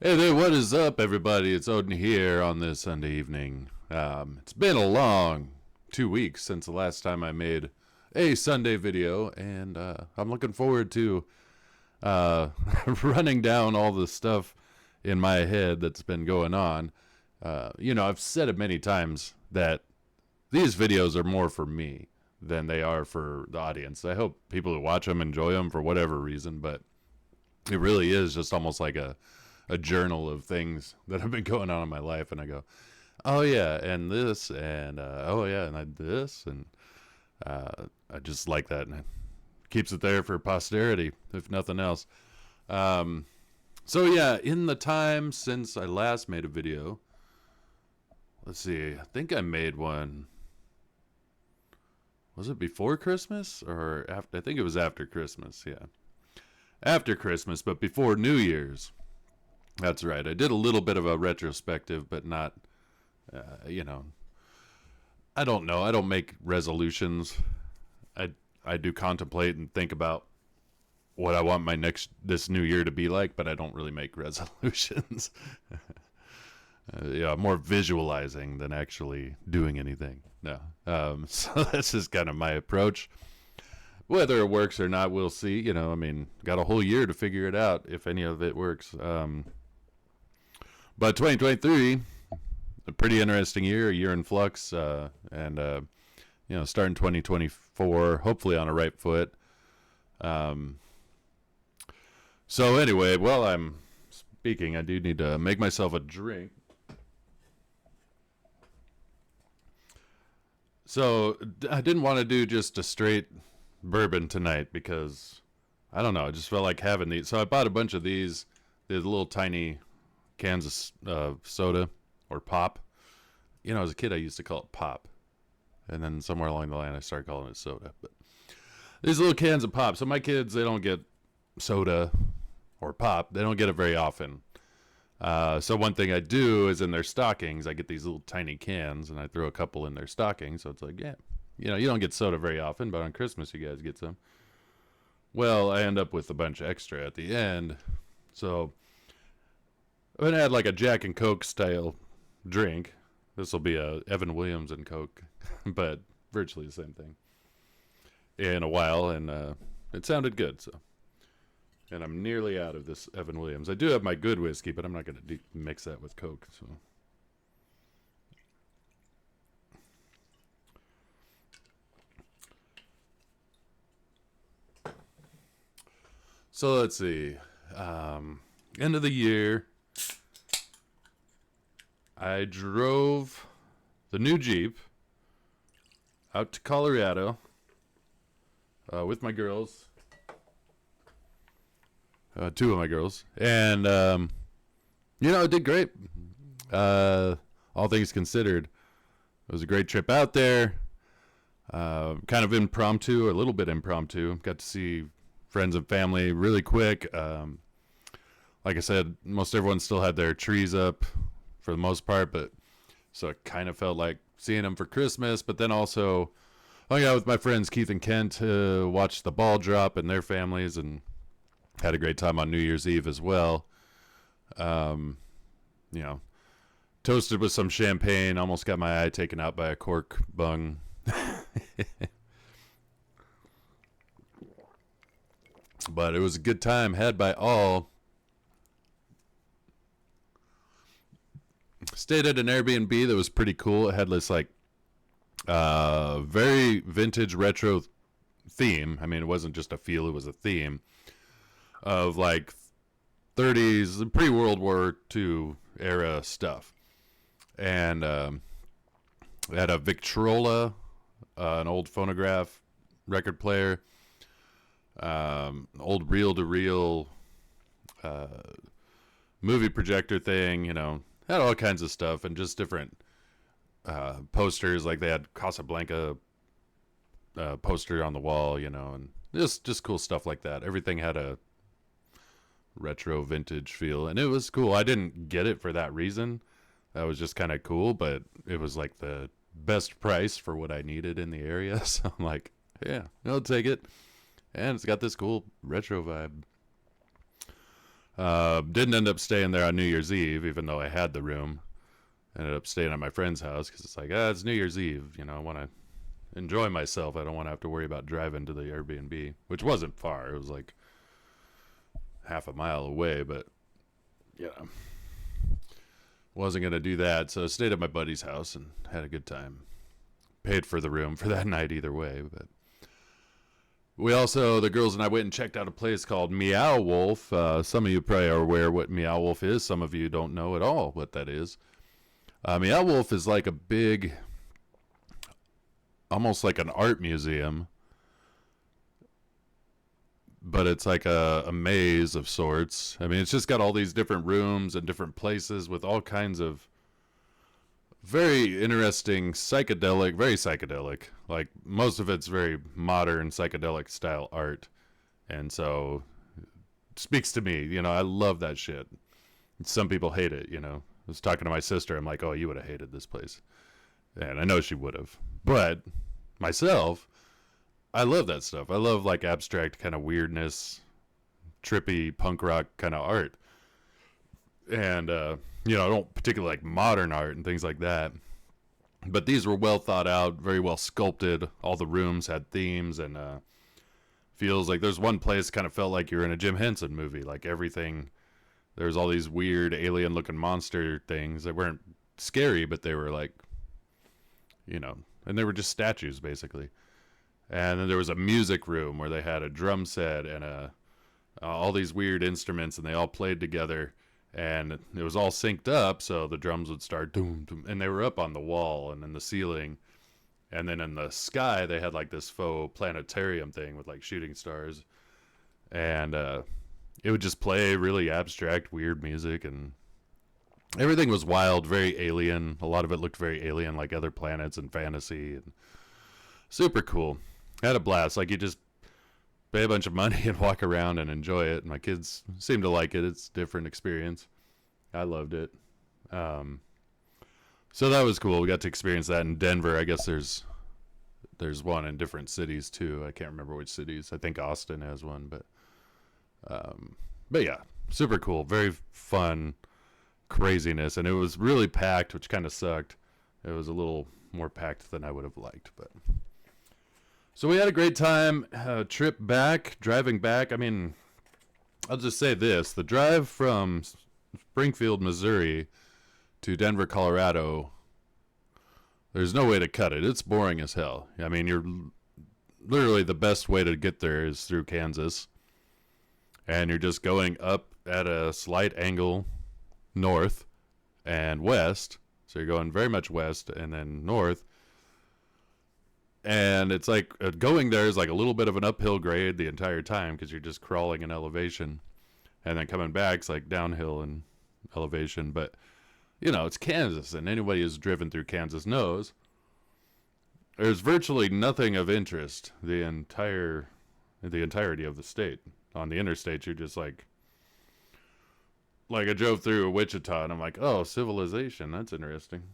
Hey there, what is up, everybody? It's Odin here on this Sunday evening. It's been a long 2 weeks since the last time I made a Sunday video, and I'm looking forward to running down all the stuff in my head that's been going on. I've said it many times that these videos are more for me than they are for the audience. I hope people who watch them enjoy them for whatever reason, but it really is just almost like a journal of things that have been going on in my life, and I go, oh yeah, and this, and oh yeah, and I this, and I just like that, and it keeps it there for posterity, if nothing else. So yeah, in the time since I last made a video, let's see, I think I made one. Was it before Christmas or after? I think it was after Christmas. Yeah, after Christmas, but before New Year's. That's right. I did a little bit of a retrospective, but not, I don't know. I don't make resolutions. I do contemplate and think about what I want this new year to be like, but I don't really make resolutions. More visualizing than actually doing anything. No. So that's just kind of my approach. Whether it works or not, we'll see. Got a whole year to figure it out if any of it works. But 2023, a pretty interesting year, a year in flux, and starting 2024, hopefully on a right foot. So anyway, while I'm speaking, I do need to make myself a drink. So I didn't want to do just a straight bourbon tonight because I don't know, I just felt like having these. So I bought a bunch of these little tiny cans of soda or pop. As a kid I used to call it pop, and then somewhere along the line I started calling it soda. But these little cans of pop, so my kids, they don't get soda or pop, they don't get it very often. So one thing I do is in their stockings I get these little tiny cans and I throw a couple in their stockings. So it's like, yeah, you don't get soda very often, but on Christmas you guys get some. Well, I end up with a bunch extra at the end. So I'm going to add like a Jack and Coke style drink. This will be a Evan Williams and Coke, but virtually the same thing in a while. And it sounded good. And I'm nearly out of this Evan Williams. I do have my good whiskey, but I'm not going to mix that with Coke. So let's see. End of the year, I drove the new Jeep out to Colorado with my girls, two of my girls, and it did great. All things considered, it was a great trip out there. Kind of impromptu, a little bit impromptu. Got to see friends and family really quick. Like I said, most everyone still had their trees up for the most part, but so it kind of felt like seeing them for Christmas, but then also hung out with my friends Keith and Kent to watch the ball drop and their families, and had a great time on New Year's Eve as well. Toasted with some champagne, almost got my eye taken out by a cork bung. But it was a good time had by all. Stayed at an Airbnb that was pretty cool. It had this like very vintage retro theme. I mean, it wasn't just a feel, it was a theme of like 30s, pre-World War II era stuff. And it had a Victrola, an old phonograph record player, old reel-to-reel movie projector thing, had all kinds of stuff, and just different posters. Like they had Casablanca poster on the wall, and just cool stuff like that. Everything had a retro vintage feel, and it was cool. I didn't get it for that reason. That was just kind of cool, but it was like the best price for what I needed in the area. So I'm like, yeah, I'll take it. And it's got this cool retro vibe. Didn't end up staying there on New Year's Eve, even though I had the room. Ended up staying at my friend's house because it's like, it's New Year's Eve. I want to enjoy myself. I don't want to have to worry about driving to the Airbnb, which wasn't far. It was like half a mile away, but wasn't going to do that. So I stayed at my buddy's house and had a good time. Paid for the room for that night either way, but we also, the girls and I went and checked out a place called Meow Wolf. Some of you probably are aware what Meow Wolf is. Some of you don't know at all what that is. Meow Wolf is like a big, almost like an art museum, but it's like a maze of sorts. I mean, it's just got all these different rooms and different places with all kinds of very interesting very psychedelic. Like most of it's very modern psychedelic style art. And so it speaks to me, I love that shit. Some people hate it, I was talking to my sister. I'm like, oh, you would have hated this place. And I know she would have. But myself, I love that stuff. I love like abstract kind of weirdness, trippy punk rock kind of art. And, I don't particularly like modern art and things like that. But these were well thought out, very well sculpted. All the rooms had themes and feels like there's one place kind of felt like you're in a Jim Henson movie. Like everything, there's all these weird alien looking monster things that weren't scary, but they were like, and they were just statues basically. And then there was a music room where they had a drum set and all these weird instruments, and they all played together. And it was all synced up, so the drums would start doom, doom, and they were up on the wall and in the ceiling. And then in the sky, they had like this faux planetarium thing with like shooting stars. And it would just play really abstract, weird music, and everything was wild, very alien. A lot of it looked very alien, like other planets and fantasy. And super cool. Had a blast. Like you just pay a bunch of money and walk around and enjoy it. My kids seem to like it. It's a different experience. I loved it. So that was cool. We got to experience that in Denver. I guess there's one in different cities too. I can't remember which cities. I think Austin has one, but yeah, super cool. Very fun craziness. And it was really packed, which kind of sucked. It was a little more packed than I would have liked, but so we had a great time. Driving back. I mean, I'll just say this. The drive from Springfield, Missouri to Denver, Colorado, there's no way to cut it. It's boring as hell. I mean, you're literally the best way to get there is through Kansas. And you're just going up at a slight angle north and west. So you're going very much west and then north. And it's like going there is like a little bit of an uphill grade the entire time because you're just crawling in elevation. And then coming back, it's like downhill in elevation. But, it's Kansas, and anybody who's driven through Kansas knows there's virtually nothing of interest the entirety of the state. On the interstate, you're just like I drove through Wichita, and I'm like, oh, civilization, that's interesting.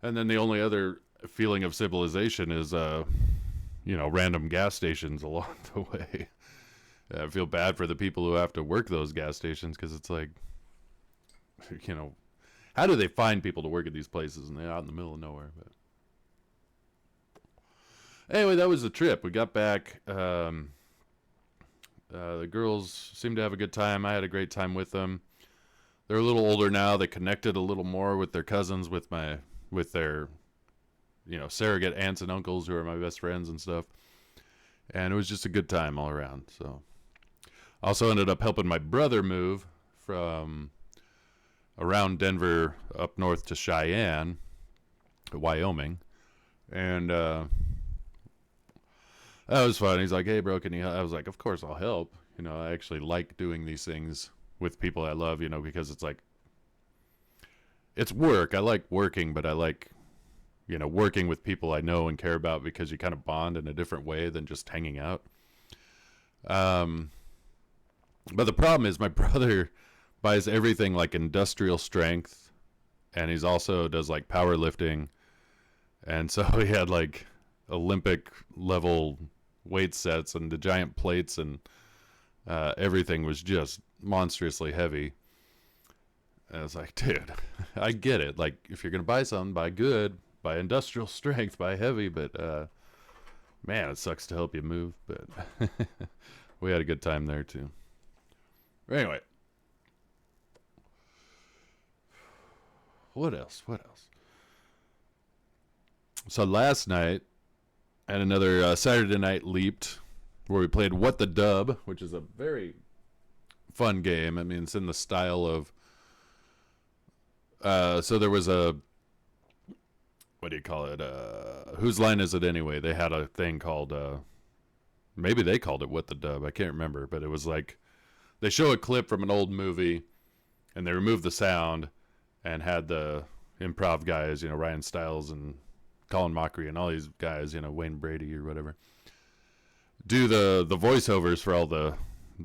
And then the only other feeling of civilization is, random gas stations along the way. I feel bad for the people who have to work those gas stations because it's like, how do they find people to work at these places and they're out in the middle of nowhere? But anyway, that was the trip. We got back. The girls seemed to have a good time. I had a great time with them. They're a little older now. They connected a little more with their cousins, with their, surrogate aunts and uncles who are my best friends and stuff. And it was just a good time all around. So, also ended up helping my brother move from around Denver up north to Cheyenne, Wyoming. And that was fun. He's like, hey, bro, can you help? I was like, of course I'll help. I actually like doing these things with people I love, because it's like, it's work. I like working, but I like, working with people I know and care about because you kind of bond in a different way than just hanging out. But the problem is my brother buys everything like industrial strength, and he's also does like powerlifting. And so he had like Olympic level weight sets and the giant plates and everything was just monstrously heavy. And I was like, dude, I get it. Like, if you're going to buy something, buy good, buy industrial strength, buy heavy. But, man, it sucks to help you move. But we had a good time there, too. Anyway. What else? So last night, I had another Saturday Night Leaped, where we played What the Dub, which is a very fun game. I mean, it's in the style of... so there was a... What do you call it? Whose Line Is It Anyway? They had a thing called... maybe they called it What the Dub. I can't remember. But it was like... They show a clip from an old movie, and they remove the sound, and had the improv guys, Ryan Stiles and Colin Mockery and all these guys, Wayne Brady or whatever, do the voiceovers for all the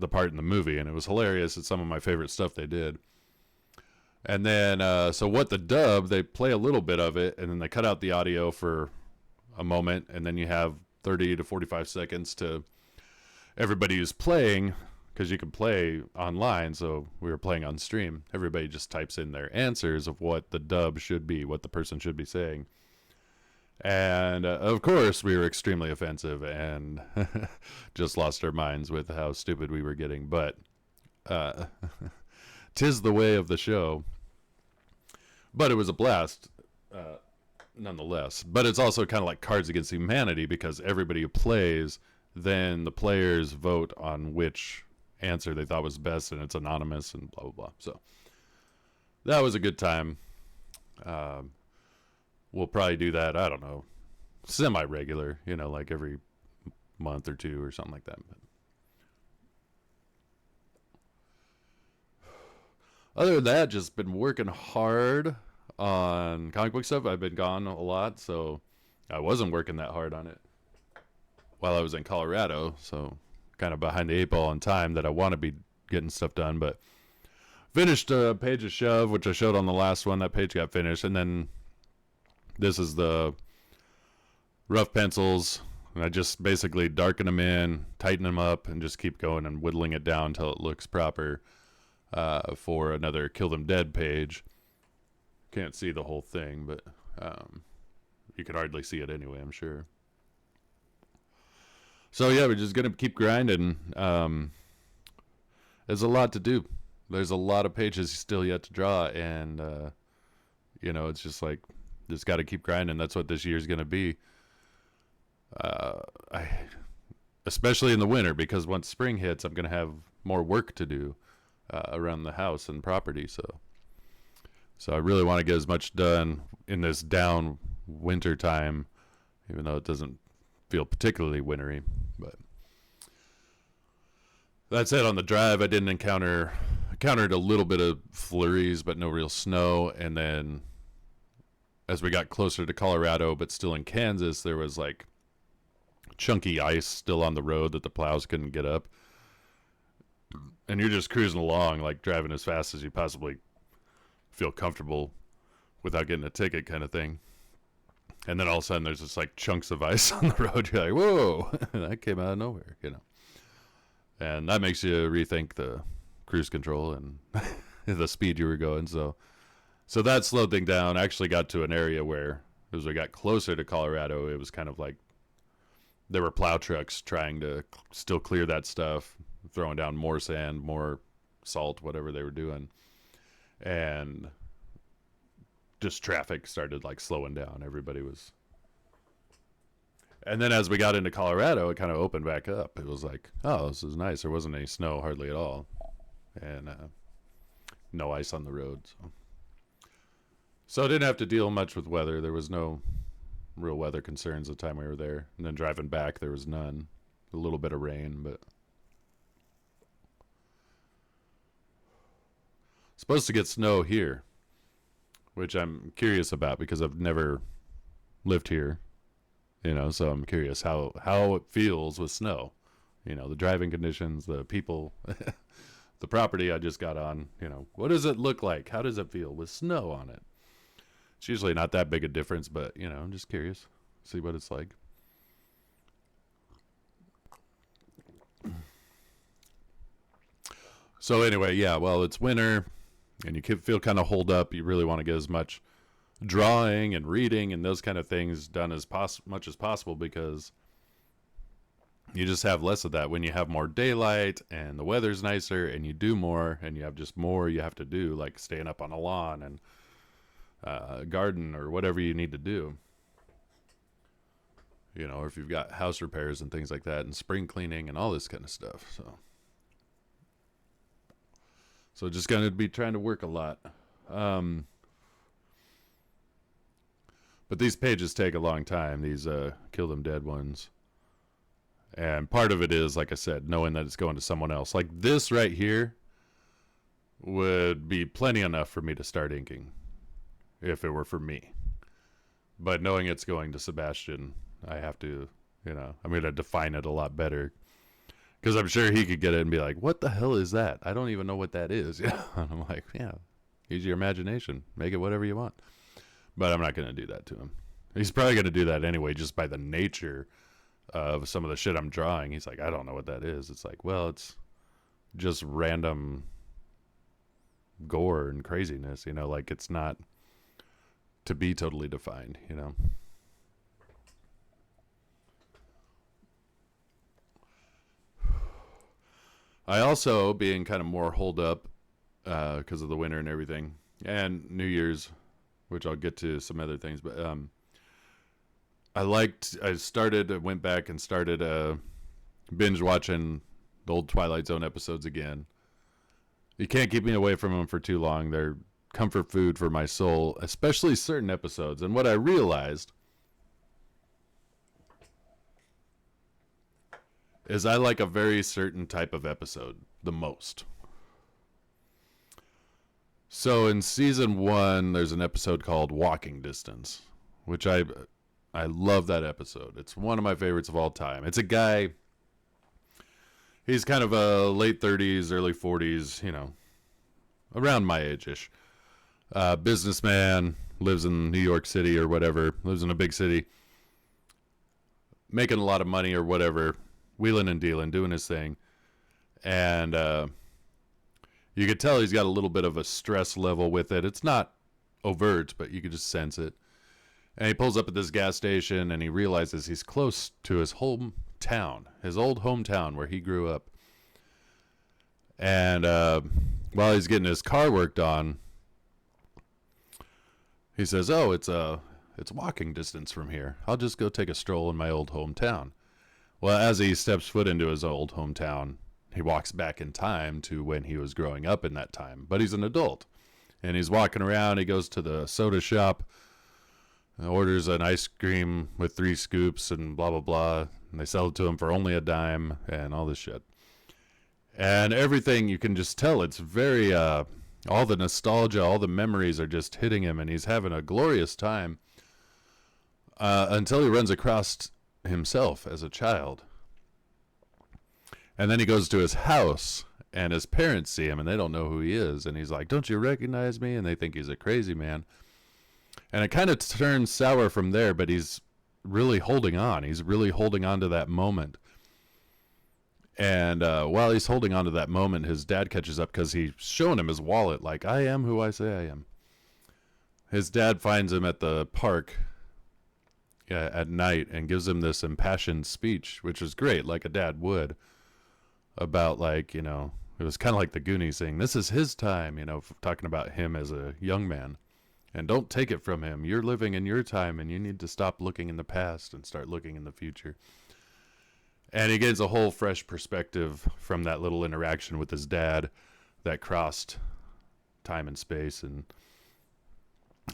part in the movie. And it was hilarious. It's some of my favorite stuff they did. And then, so What the Dub, they play a little bit of it, and then they cut out the audio for a moment, and then you have 30 to 45 seconds to everybody who's playing, because you can play online, so we were playing on stream. Everybody just types in their answers of what the dub should be, what the person should be saying. And, of course, we were extremely offensive and just lost our minds with how stupid we were getting. But 'tis the way of the show. But it was a blast, nonetheless. But it's also kind of like Cards Against Humanity, because everybody who plays, then the players vote on which answer they thought was best, and it's anonymous and blah blah blah. So that was a good time. We'll probably do that, I don't know, semi-regular, like every month or two or something like that. But other than that, just been working hard on comic book stuff. I've been gone a lot, so I wasn't working that hard on it while I was in Colorado, so kind of behind the 8 ball on time that I want to be getting stuff done. But finished a page of Shove, which I showed on the last one. That page got finished. And then this is the rough pencils. And I just basically darken them in, tighten them up, and just keep going and whittling it down until it looks proper for another Kill Them Dead page. Can't see the whole thing, but you could hardly see it anyway, I'm sure. So yeah, we're just going to keep grinding. There's a lot to do. There's a lot of pages still yet to draw, and it's just like, just got to keep grinding. That's what this year's going to be. Especially in the winter, because once spring hits, I'm going to have more work to do around the house and property. So I really want to get as much done in this down winter time, even though it doesn't feel particularly wintry. But that said, on the drive, I didn't encountered a little bit of flurries, but no real snow. And then as we got closer to Colorado, but still in Kansas, there was like chunky ice still on the road that the plows couldn't get up. And you're just cruising along, like driving as fast as you possibly feel comfortable without getting a ticket, kind of thing. And then all of a sudden there's just like chunks of ice on the road. You're like, whoa, that came out of nowhere, And that makes you rethink the cruise control and the speed you were going. So that slowed things down. I actually got to an area where, as we got closer to Colorado, it was kind of like there were plow trucks trying to still clear that stuff, throwing down more sand, more salt, whatever they were doing. And just traffic started like slowing down. Everybody was. And then as we got into Colorado, it kind of opened back up. It was like, oh, this is nice. There wasn't any snow hardly at all. And no ice on the road. So I didn't have to deal much with weather. There was no real weather concerns the time we were there. And then driving back, there was none. A little bit of rain, but supposed to get snow here, which I'm curious about because I've never lived here, so I'm curious how it feels with snow, the driving conditions, the people, the property I just got on, what does it look like? How does it feel with snow on it? It's usually not that big a difference, but, I'm just curious, see what it's like. So anyway, yeah, well, it's winter, and you feel kind of holed up. You really want to get as much drawing and reading and those kind of things done as much as possible, because you just have less of that when you have more daylight and the weather's nicer and you do more and you have just more you have to do, like staying up on a lawn and garden or whatever you need to do. You know, or if you've got house repairs and things like that and spring cleaning and all this kind of stuff. So just going to be trying to work a lot. But these pages take a long time, these Kill Them Dead ones. And part of it is, like I said, knowing that it's going to someone else. Like this right here would be plenty enough for me to start inking if it were for me. But knowing it's going to Sebastian, I have to, I'm going to define it a lot better. Because I'm sure he could get it and be like, what the hell is that? I don't even know what that is. And I'm like, yeah, use your imagination. Make it whatever you want. But I'm not going to do that to him. He's probably going to do that anyway, just by the nature of some of the shit I'm drawing. He's like, I don't know what that is. It's like, well, it's just random gore and craziness, like it's not to be totally defined, I also, being kind of more holed up because of the winter and everything, and New Year's, which I'll get to some other things, but I went back and started binge watching the old Twilight Zone episodes again. You can't keep me away from them for too long. They're comfort food for my soul, especially certain episodes. And what I realized is I like a very certain type of episode the most. So in season 1, there's an episode called Walking Distance, which I love that episode. It's one of my favorites of all time. It's a guy, he's kind of a late 30s, early 40s, around my age-ish. Businessman, lives in New York City or whatever, lives in a big city, making a lot of money or whatever, wheeling and dealing, doing his thing. And you could tell he's got a little bit of a stress level with it. It's not overt, but you could just sense it. And he pulls up at this gas station and he realizes he's close to his hometown, his old hometown where he grew up. And while he's getting his car worked on, he says, oh, it's walking distance from here. I'll just go take a stroll in my old hometown. Well, as he steps foot into his old hometown, he walks back in time to when he was growing up in that time. But he's an adult. And he's walking around. He goes to the soda shop, orders an ice cream with 3 scoops and blah, blah, blah. And they sell it to him for only a dime and all this shit. And everything, you can just tell it's very, all the nostalgia, all the memories are just hitting him. And he's having a glorious time until he runs across himself as a child. And then he goes to his house and his parents see him and they don't know who he is. And he's like, don't you recognize me? And they think he's a crazy man. And it kind of turns sour from there, but he's really holding on. He's really holding on to that moment. And while he's holding on to that moment, his dad catches up because he's showing him his wallet like, I am who I say I am. His dad finds him at the park at night and gives him this impassioned speech, which is great, like a dad would, about like, it was kind of like the Goonies saying, this is his time, talking about him as a young man. And don't take it from him. You're living in your time and you need to stop looking in the past and start looking in the future. And he gets a whole fresh perspective from that little interaction with his dad that crossed time and space. And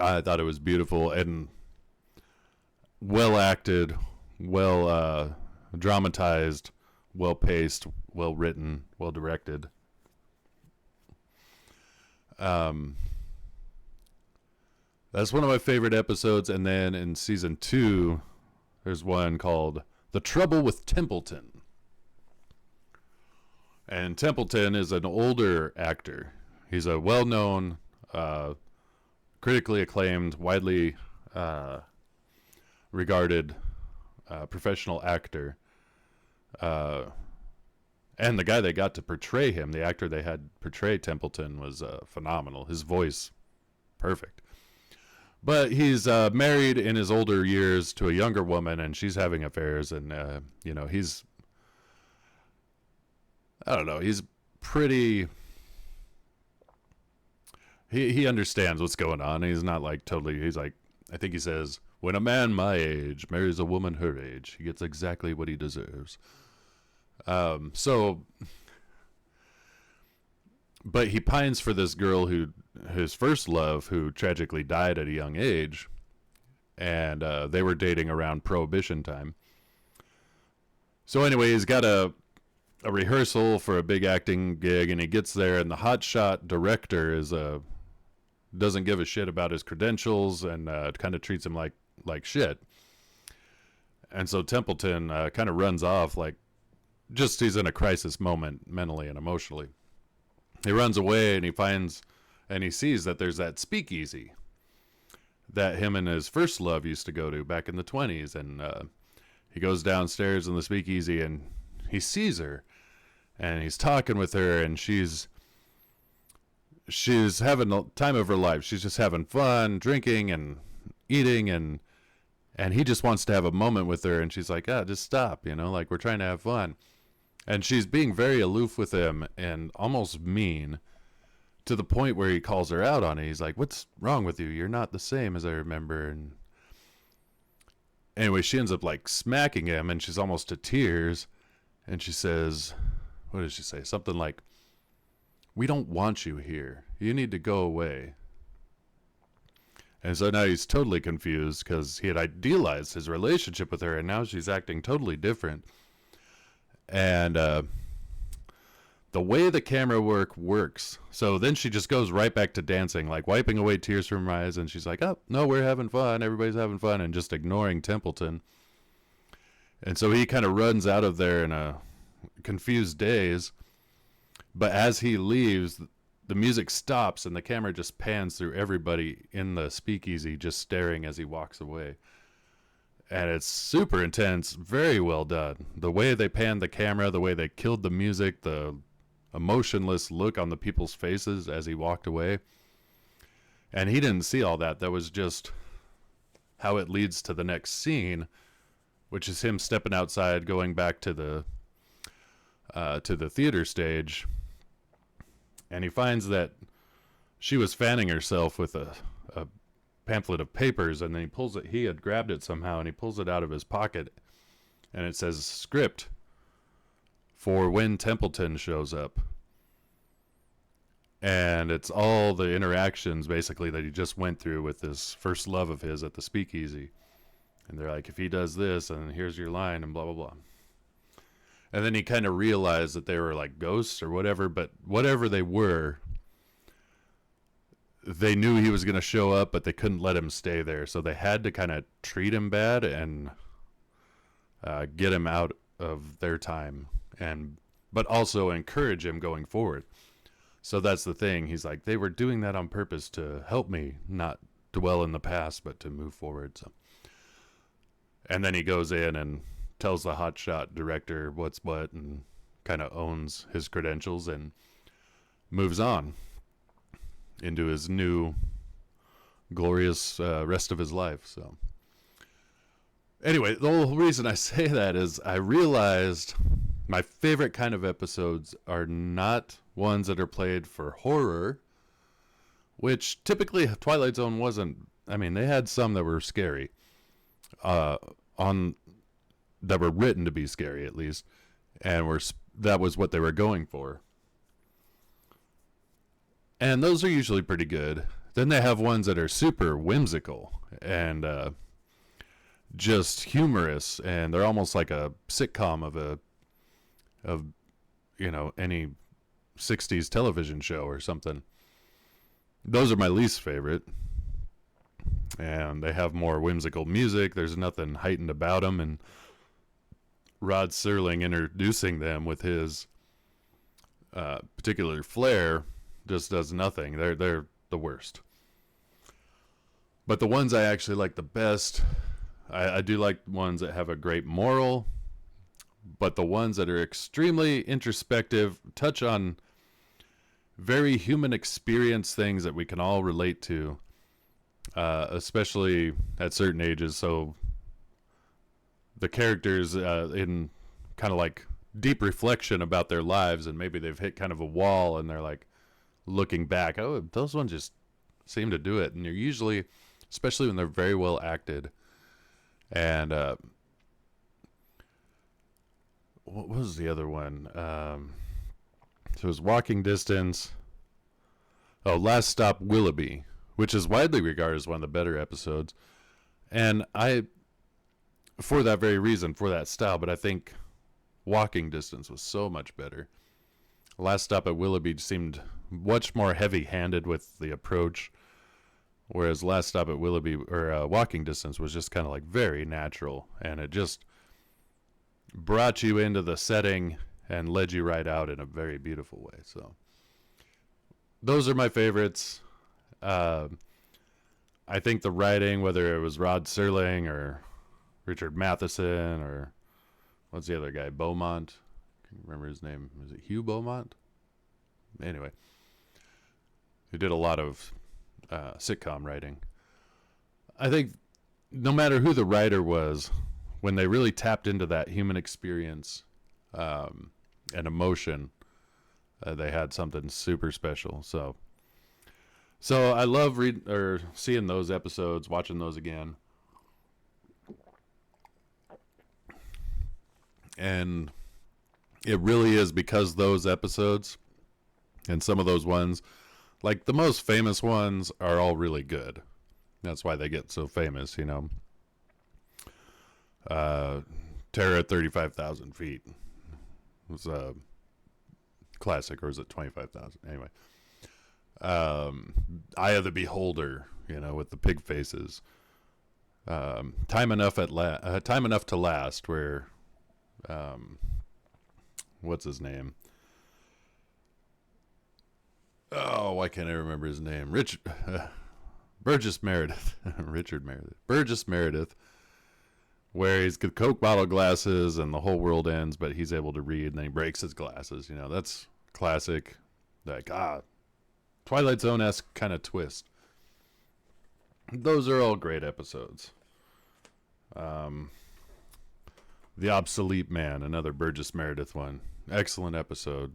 I thought it was beautiful and well acted, well dramatized, well paced, well written, well directed. That's one of my favorite episodes. And then in season 2, there's one called The Trouble with Templeton. And Templeton is an older actor. He's a well-known, critically acclaimed, widely regarded professional actor. And the guy they got to portray him, the actor they had portray Templeton, was phenomenal. His voice, perfect. But he's married in his older years to a younger woman, and she's having affairs. And, he's, I don't know, he's pretty, he understands what's going on. He's not like totally, he's like, I think he says, when a man my age marries a woman her age, he gets exactly what he deserves. But he pines for this girl his first love, who tragically died at a young age, and they were dating around Prohibition time. So anyway, he's got a rehearsal for a big acting gig, and he gets there, and the hotshot director doesn't give a shit about his credentials and kind of treats him like shit. And so Templeton kind of runs off, like, just he's in a crisis moment mentally and emotionally. He runs away, and he sees that there's that speakeasy that him and his first love used to go to back in the 20s. And he goes downstairs in the speakeasy, and he sees her, and he's talking with her, and she's having the time of her life. She's just having fun, drinking and eating, and he just wants to have a moment with her, and she's like, just stop, like, we're trying to have fun. And she's being very aloof with him and almost mean, to the point where he calls her out on it. He's like, what's wrong with you? You're not the same as I remember. And anyway, she ends up like smacking him, and she's almost to tears. And she says, what does she say? Something like, we don't want you here. You need to go away. And so now he's totally confused, because he had idealized his relationship with her, and now she's acting totally different. And the way the camera work works, so then she just goes right back to dancing, like wiping away tears from her eyes, and she's like, oh, no, we're having fun, everybody's having fun, and just ignoring Templeton. And so he kind of runs out of there in a confused daze. But as he leaves, the music stops, and the camera just pans through everybody in the speakeasy, just staring as he walks away. And it's super intense, very well done. The way they panned the camera, the way they killed the music, the emotionless look on the people's faces as he walked away. And he didn't see all that. That was just how it leads to the next scene, which is him stepping outside, going back to the theater stage. And he finds that she was fanning herself with a pamphlet of papers, and then he had grabbed it somehow, and he pulls it out of his pocket, and it says script for when Templeton shows up. And it's all the interactions basically that he just went through with this first love of his at the speakeasy. And they're like, if he does this, and here's your line, and blah blah blah. And then he kind of realized that they were like ghosts or whatever, but whatever they were, they knew he was going to show up, but they couldn't let him stay there. So they had to kind of treat him bad and get him out of their time, but also encourage him going forward. So that's the thing. He's like, they were doing that on purpose to help me not dwell in the past, but to move forward. So, and then he goes in and tells the hotshot director what's what, and kind of owns his credentials and moves on into his new glorious rest of his life. So anyway, the whole reason I say that is I realized my favorite kind of episodes are not ones that are played for horror, which typically Twilight Zone wasn't. I mean, they had some that were scary, that were written to be scary at least, and that was what they were going for. And those are usually pretty good. Then they have ones that are super whimsical and just humorous, and they're almost like a sitcom of any 60s television show or something. Those are my least favorite. And they have more whimsical music. There's nothing heightened about them, and Rod Serling introducing them with his particular flair just does nothing. They're the worst. But the ones I actually like the best, I do like ones that have a great moral, but the ones that are extremely introspective touch on very human experience things that we can all relate to, especially at certain ages. So the characters in kind of like deep reflection about their lives, and maybe they've hit kind of a wall and they're like looking back, oh, those ones just seem to do it. And they're usually, especially when they're very well acted. And what was the other one? So it was Walking Distance. Oh, Last Stop Willoughby, which is widely regarded as one of the better episodes. And for that very reason, for that style, but I think Walking Distance was so much better. Last Stop at Willoughby seemed much more heavy-handed with the approach, whereas Last Stop at Willoughby, or Walking Distance, was just kind of like very natural, and it just brought you into the setting and led you right out in a very beautiful way. So those are my favorites. I think the writing, whether it was Rod Serling or Richard Matheson or what's the other guy, Beaumont, I can't remember his name. Was it Hugh Beaumont? Anyway, who did a lot of sitcom writing. I think no matter who the writer was, when they really tapped into that human experience and emotion, they had something super special. So I love seeing those episodes, watching those again. And it really is because those episodes and some of those ones, like the most famous ones, are all really good. That's why they get so famous, you know. Terror at 35,000 feet was a classic, or is it 25,000? Anyway, Eye of the Beholder, you know, with the pig faces. Time Enough to Last, where what's his name? Oh, why can't I remember his name? Burgess Meredith. Richard Meredith. Burgess Meredith, where he's got Coke bottle glasses and the whole world ends, but he's able to read and then he breaks his glasses. You know, that's classic. Like, Twilight Zone-esque kind of twist. Those are all great episodes. The Obsolete Man, another Burgess Meredith one. Excellent episode.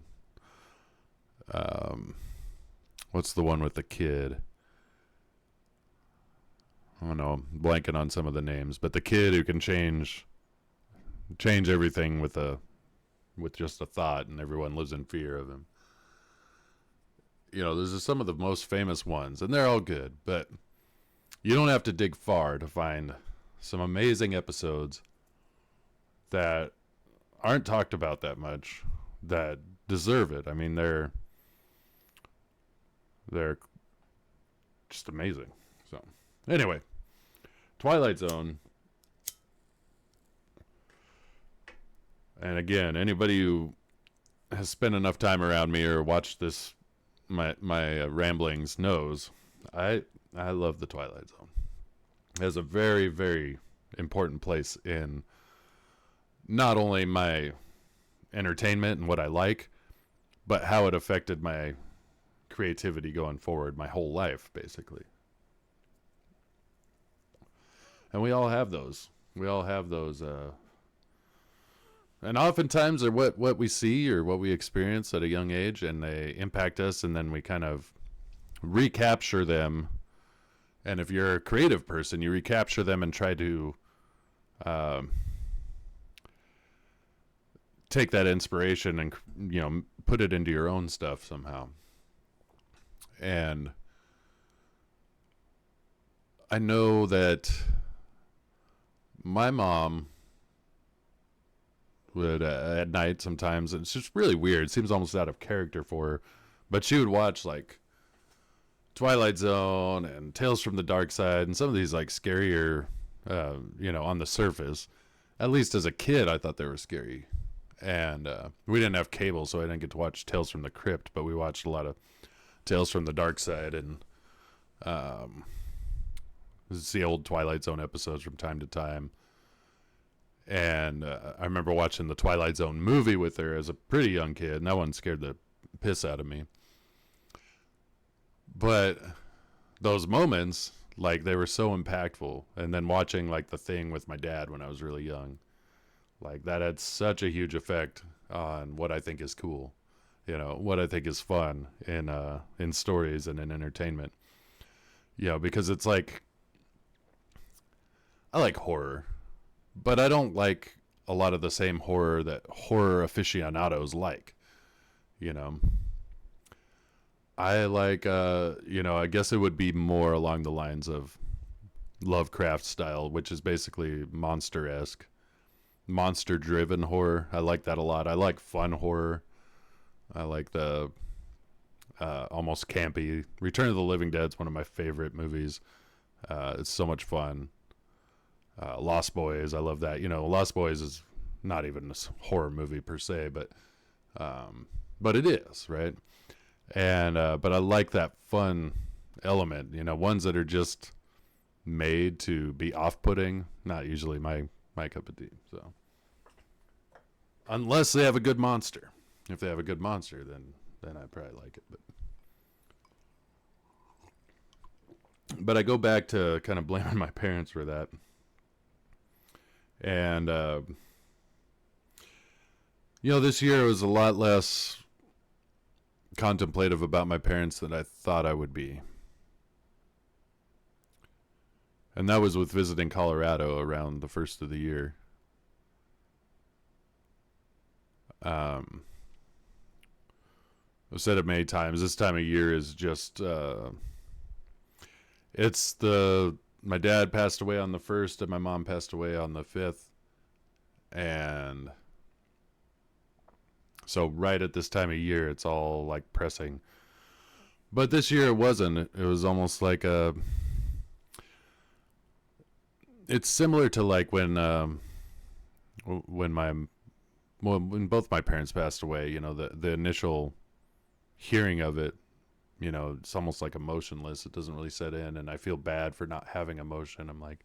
What's the one with the kid? I don't know, I'm blanking on some of the names, but the kid who can change everything with just a thought, and everyone lives in fear of him. You know, those are some of the most famous ones, and they're all good, but you don't have to dig far to find some amazing episodes that aren't talked about that much, that deserve it. I mean, they're just amazing. So, anyway, Twilight Zone. And again, anybody who has spent enough time around me or watched this, my ramblings, knows I love the Twilight Zone. It has a very, very important place in not only my entertainment and what I like, but how it affected my creativity going forward, my whole life, basically. And we all have those. And oftentimes they're what we see or what we experience at a young age, and they impact us, and then we kind of recapture them. And if you're a creative person, you recapture them and try to take that inspiration and, you know, put it into your own stuff somehow. And I know that my mom would at night sometimes, and it's just really weird, it seems almost out of character for her, but she would watch like Twilight Zone and Tales from the Dark Side and some of these like scarier, you know, on the surface. At least as a kid, I thought they were scary. And we didn't have cable, so I didn't get to watch Tales from the Crypt, but we watched a lot of Tales from the Dark Side and see old Twilight Zone episodes from time to time. And I remember watching the Twilight Zone movie with her as a pretty young kid, and that one scared the piss out of me. But those moments, like, they were so impactful. And then watching, like, The Thing with my dad when I was really young, like, that had such a huge effect on what I think is cool, what I think is fun in stories and in entertainment. Because it's like, I like horror, but I don't like a lot of the same horror that horror aficionados like. You know, I like, I guess it would be more along the lines of Lovecraft style, which is basically monster-esque, monster-driven horror. I like that a lot. I like fun horror. I like the almost campy. Return of the Living Dead is one of my favorite movies. It's so much fun. Lost Boys, I love that. Lost Boys is not even a horror movie per se, but it is, right? And but I like that fun element. Ones that are just made to be off-putting, not usually my cup of tea. So unless they have a good monster. If they have a good monster, then I probably like it. But I go back to kind of blaming my parents for that. And this year was a lot less contemplative about my parents than I thought I would be. And that was with visiting Colorado around the first of the year. I've said it many times. This time of year is just, my dad passed away on the 1st and my mom passed away on the 5th. And so right at this time of year, it's all like pressing. But this year it wasn't. It was almost like it's similar to like when both my parents passed away, the initial hearing of it, it's almost like emotionless. It doesn't really set in, and I feel bad for not having emotion. I'm like,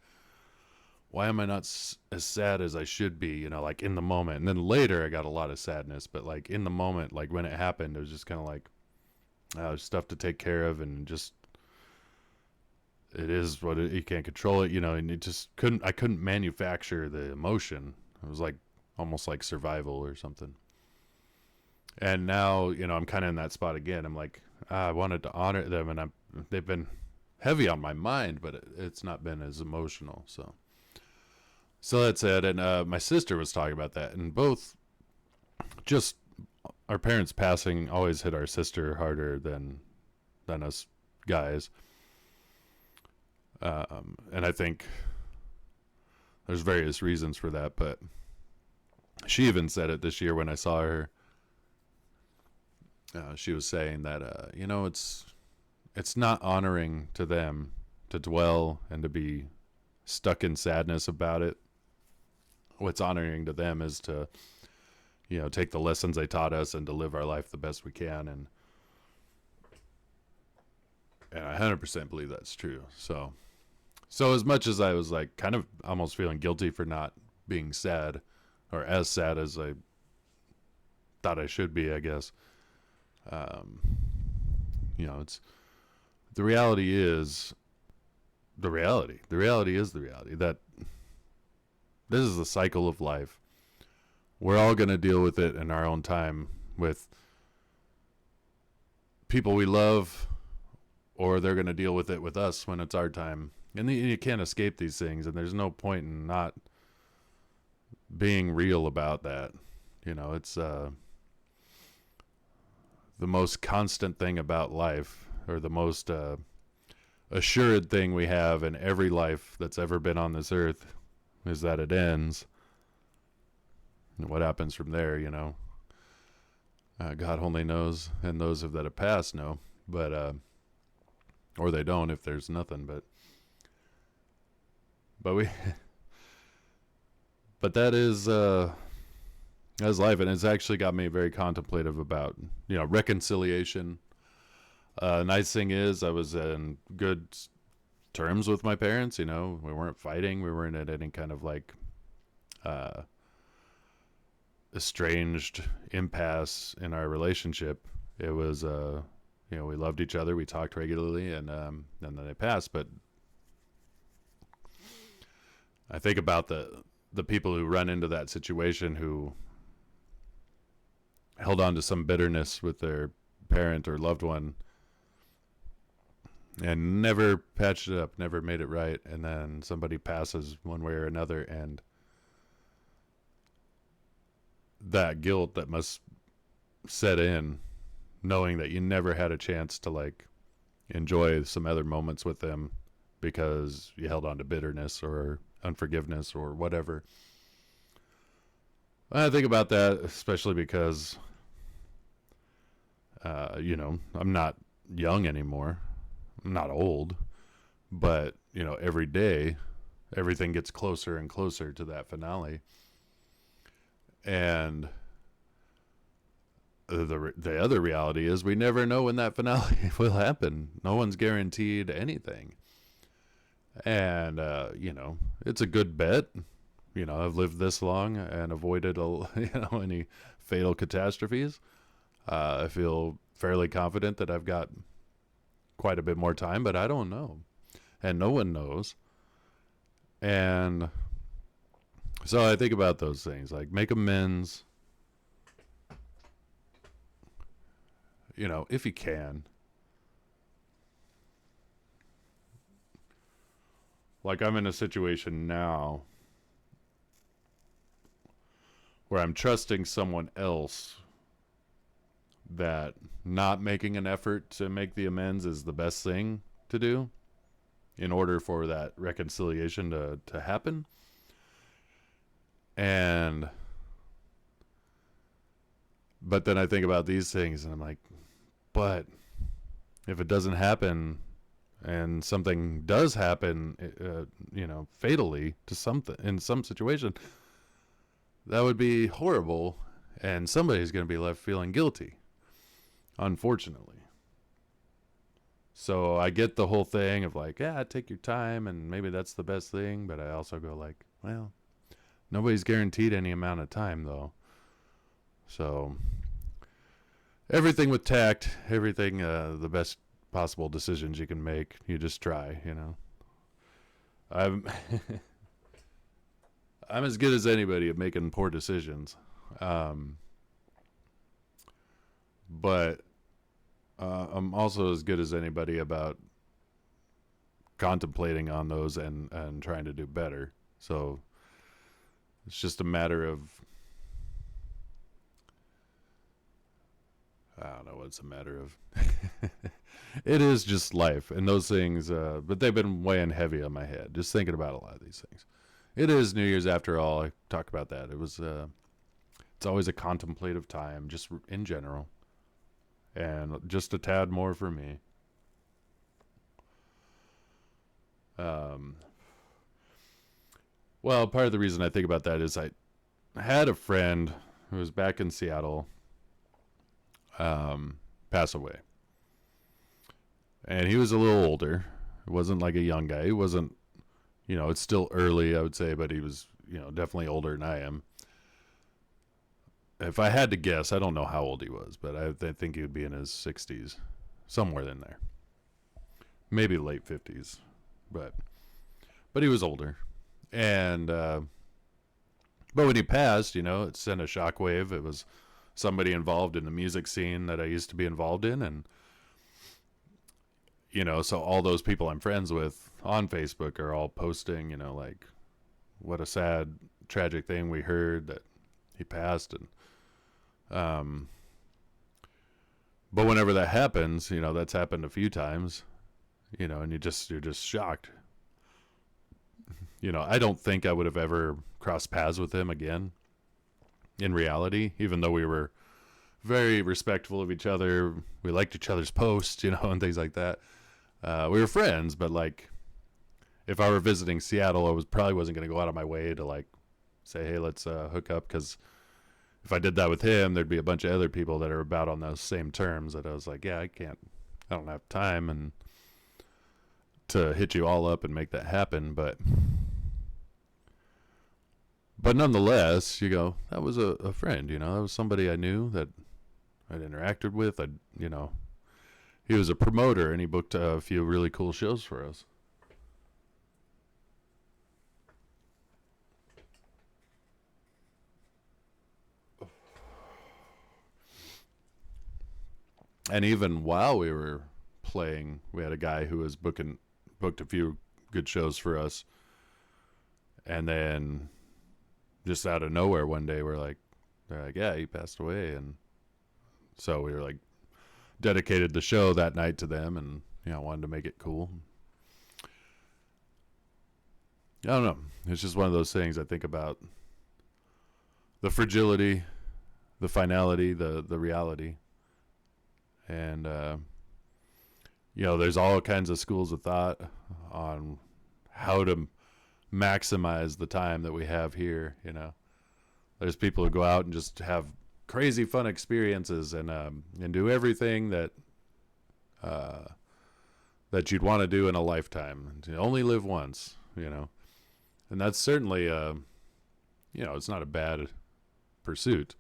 why am I not as sad as I should be, like in the moment? And then later I got a lot of sadness, but like in the moment, like when it happened, it was just kind of like stuff to take care of, and just it is what you can't control it, and it just I couldn't manufacture the emotion. It was like almost like survival or something. And now, I'm kind of in that spot again. I'm like, I wanted to honor them, and they've been heavy on my mind, but it's not been as emotional. So that's it. And my sister was talking about that, and both, just our parents passing always hit our sister harder than us guys. And I think there's various reasons for that, but she even said it this year when I saw her. She was saying that, it's not honoring to them to dwell and to be stuck in sadness about it. What's honoring to them is to, take the lessons they taught us and to live our life the best we can. And I 100% believe that's true. So as much as I was like kind of almost feeling guilty for not being sad, or as sad as I thought I should be, I guess. It's the reality is the reality. The reality is the reality that this is the cycle of life. We're all going to deal with it in our own time with people we love, or they're going to deal with it with us when it's our time. And you can't escape these things, and there's no point in not being real about that. It's the most constant thing about life, or the most assured thing we have in every life that's ever been on this earth, is that it ends. And what happens from there, God only knows, and those that have passed know. But or they don't if there's nothing. But that is that's life, and it's actually got me very contemplative about reconciliation. Nice thing is I was in good terms with my parents. We weren't fighting. We weren't at any kind of like uh, estranged impasse in our relationship. It was, we loved each other, we talked regularly, and then they passed. But I think about the people who run into that situation who held on to some bitterness with their parent or loved one and never patched it up, never made it right, and then somebody passes one way or another, and that guilt that must set in, knowing that you never had a chance to like enjoy some other moments with them because you held on to bitterness or unforgiveness or whatever. I think about that, especially because, I'm not young anymore. I'm not old, but, every day, everything gets closer and closer to that finale. And the other reality is we never know when that finale will happen. No one's guaranteed anything. And, it's a good bet. I've lived this long and avoided, any fatal catastrophes. I feel fairly confident that I've got quite a bit more time, but I don't know. And no one knows. And so I think about those things, like make amends, if you can. Like I'm in a situation now where I'm trusting someone else that not making an effort to make the amends is the best thing to do in order for that reconciliation to happen. But then I think about these things and I'm like, but if it doesn't happen and something does happen, fatally to something in some situation, that would be horrible. And somebody's going to be left feeling guilty, unfortunately. So I get the whole thing of like, yeah, take your time and maybe that's the best thing. But I also go like, well, nobody's guaranteed any amount of time though. So everything with tact, everything, the best possible decisions you can make. You just try, I'm I'm as good as anybody at making poor decisions. But I'm also as good as anybody about contemplating on those and trying to do better. So it's just a matter of, I don't know what it's a matter of. It is just life and those things, but they've been weighing heavy on my head, just thinking about a lot of these things. It is New Year's after all. I talk about that. It's always a contemplative time, just in general. And just a tad more for me. Well, part of the reason I think about that is I had a friend who was back in Seattle pass away. And he was a little older. It wasn't like a young guy. He wasn't, it's still early, I would say, but he was, definitely older than I am. If I had to guess, I don't know how old he was, but I think he would be in his 60s, somewhere in there. Maybe late 50s, but he was older. And, but when he passed, it sent a shockwave. It was somebody involved in the music scene that I used to be involved in. And, so all those people I'm friends with on Facebook are all posting, like, what a sad, tragic thing we heard that he passed. And, but whenever that happens, that's happened a few times, and you're just shocked. I don't think I would have ever crossed paths with him again in reality, even though we were very respectful of each other. We liked each other's posts, and things like that. We were friends, but like, if I were visiting Seattle, I probably wasn't going to go out of my way to like say, hey, let's hook up, because if I did that with him, there'd be a bunch of other people that are about on those same terms that I was like, yeah, I don't have time and to hit you all up and make that happen. But But nonetheless, you go, that was a friend, you know, that was somebody I knew that I'd interacted with. You know, he was a promoter and he booked a few really cool shows for us. And even while we were playing, we had a guy who was booked a few good shows for us, and then just out of nowhere one day they're like, yeah, he passed away, and so we were like dedicated the show that night to them, and you know wanted to make it cool. I don't know. It's just one of those things I think about the fragility, the finality, the reality, and you know, there's all kinds of schools of thought on how to maximize the time that we have here. You know, there's people who go out and just have crazy fun experiences and do everything uh, that you'd want to do in a lifetime. You only live once, you know, and that's certainly you know, it's not a bad pursuit.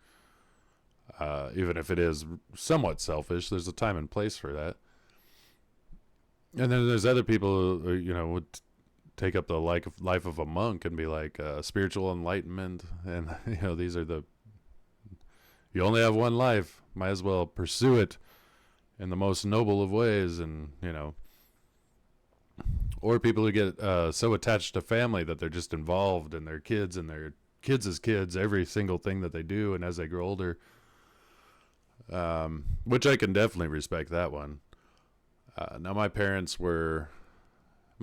Even if it is somewhat selfish, there's a time and place for that. And then there's other people who, you know, would take up the life of a monk and be like spiritual enlightenment, and you know, these are you only have one life, might as well pursue it in the most noble of ways. And you know, or people who get so attached to family that they're just involved in their kids and their kids' kids, every single thing that they do, and as they grow older, which I can definitely respect that one. Now my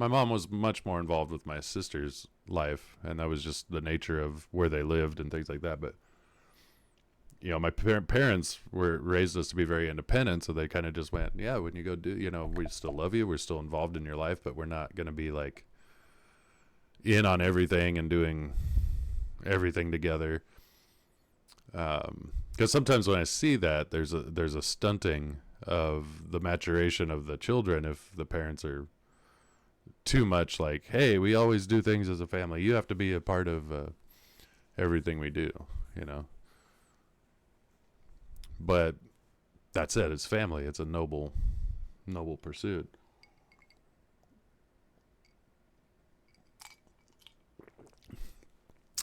mom was much more involved with my sister's life, and that was just the nature of where they lived and things like that. But you know, my parents were raised us to be very independent, so they kind of just went, yeah, when you go do, you know, we still love you, we're still involved in your life, but we're not going to be like in on everything and doing everything together. Because sometimes when I see that, there's a stunting of the maturation of the children if the parents are too much like, hey, we always do things as a family, you have to be a part of everything we do, you know. But that's it, it's family, it's a noble pursuit.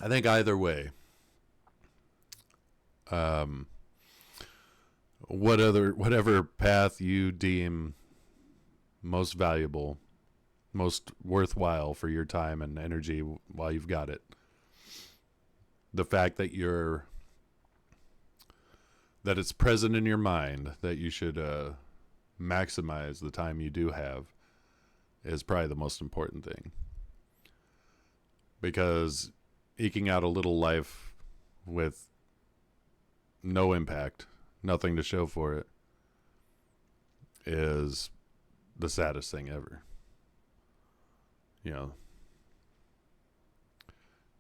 I think either way, um, whatever path you deem most valuable, most worthwhile for your time and energy while you've got it. The fact that that it's present in your mind that you should maximize the time you do have is probably the most important thing. Because eking out a little life with no impact, nothing to show for it, is the saddest thing ever. You know.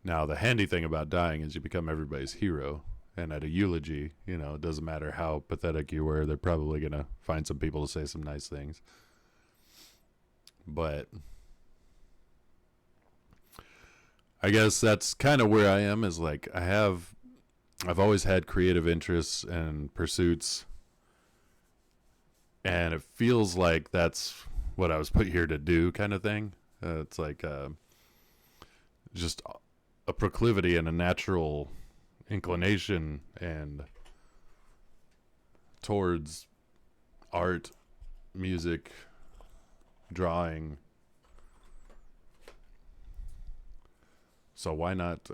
Now, the handy thing about dying is you become everybody's hero. And at a eulogy, you know, it doesn't matter how pathetic you were, they're probably going to find some people to say some nice things. But I guess that's kind of where I am, is like I've always had creative interests and pursuits, and it feels like that's what I was put here to do, kind of thing. It's like just a proclivity and a natural inclination and towards art, music, drawing. So why not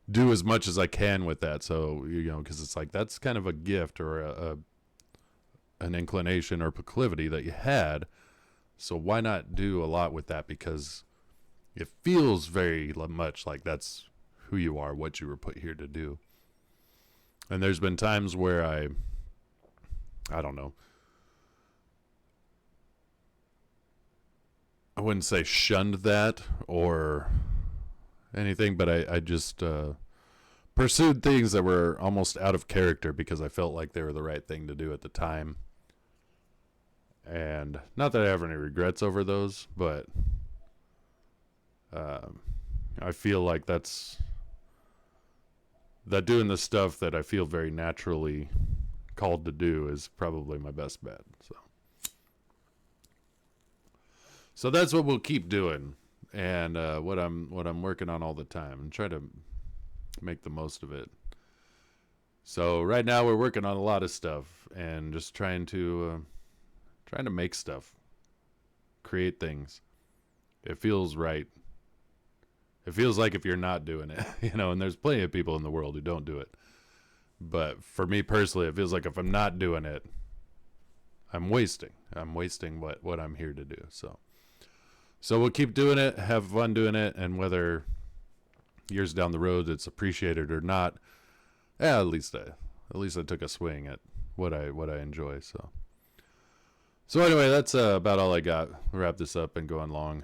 do as much as I can with that? So, you know, because it's like that's kind of a gift or an inclination or proclivity that you had. So why not do a lot with that? Because it feels very much like that's who you are, what you were put here to do. And there's been times where I don't know, I wouldn't say shunned that or anything, but I just pursued things that were almost out of character because I felt like they were the right thing to do at the time. And not that I have any regrets over those, but Um, I feel like that doing the stuff that I feel very naturally called to do is probably my best bet. So that's what we'll keep doing, and what I'm working on all the time, and try to make the most of it. So right now we're working on a lot of stuff, and just trying to make stuff, create things. It feels right. It feels like if you're not doing it, and there's plenty of people in the world who don't do it. But for me personally, it feels like if I'm not doing it, I'm wasting. I'm wasting what I'm here to do. So we'll keep doing it, have fun doing it, and whether years down the road it's appreciated or not, at least I took a swing at what I enjoy. So anyway, that's about all I got. We'll wrap this up and go on long.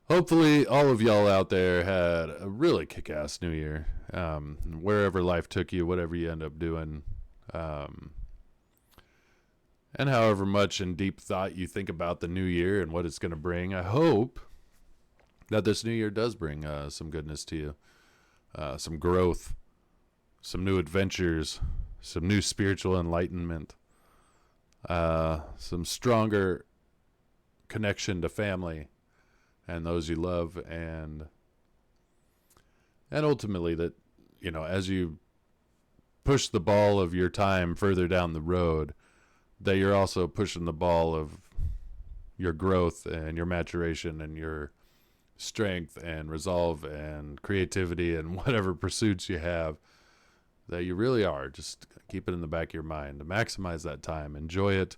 Hopefully all of y'all out there had a really kick-ass New Year. Wherever life took you, whatever you end up doing. And however much in deep thought you think about the new year and what it's going to bring, I hope that this new year does bring some goodness to you. Some growth, some new adventures, some new spiritual enlightenment, some stronger connection to family and those you love, and ultimately that, as you push the ball of your time further down the road, that you're also pushing the ball of your growth and your maturation and your strength and resolve and creativity and whatever pursuits you have, that you really are. Just keep it in the back of your mind to maximize that time, enjoy it,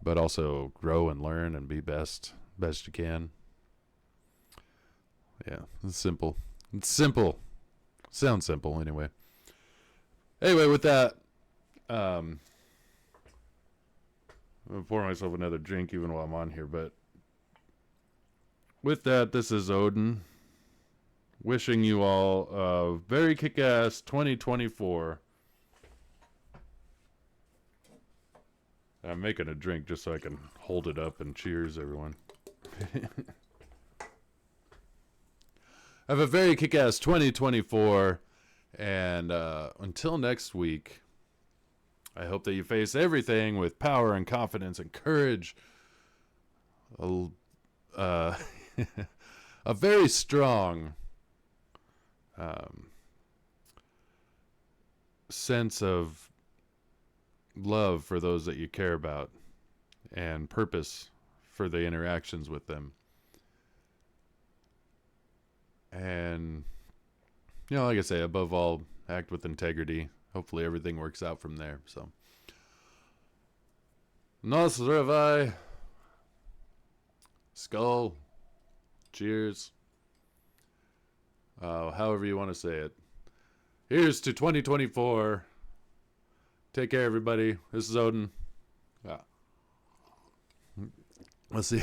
but also grow and learn and be best you can. Yeah, it's simple. It's simple. Sounds simple anyway. Anyway, with that, I'm going to pour myself another drink even while I'm on here, but with that, this is Odin wishing you all a very kick-ass 2024. I'm making a drink just so I can hold it up and cheers, everyone. Have a very kick-ass 2024, and until next week, I hope that you face everything with power and confidence and courage. A very strong sense of love for those that you care about, and purpose for the interactions with them. And, like I say, above all, act with integrity. Hopefully everything works out from there. So, Nos Revi. Skull. Cheers. However you want to say it. Here's to 2024. Take care, everybody. This is Odin. Yeah. Let's see.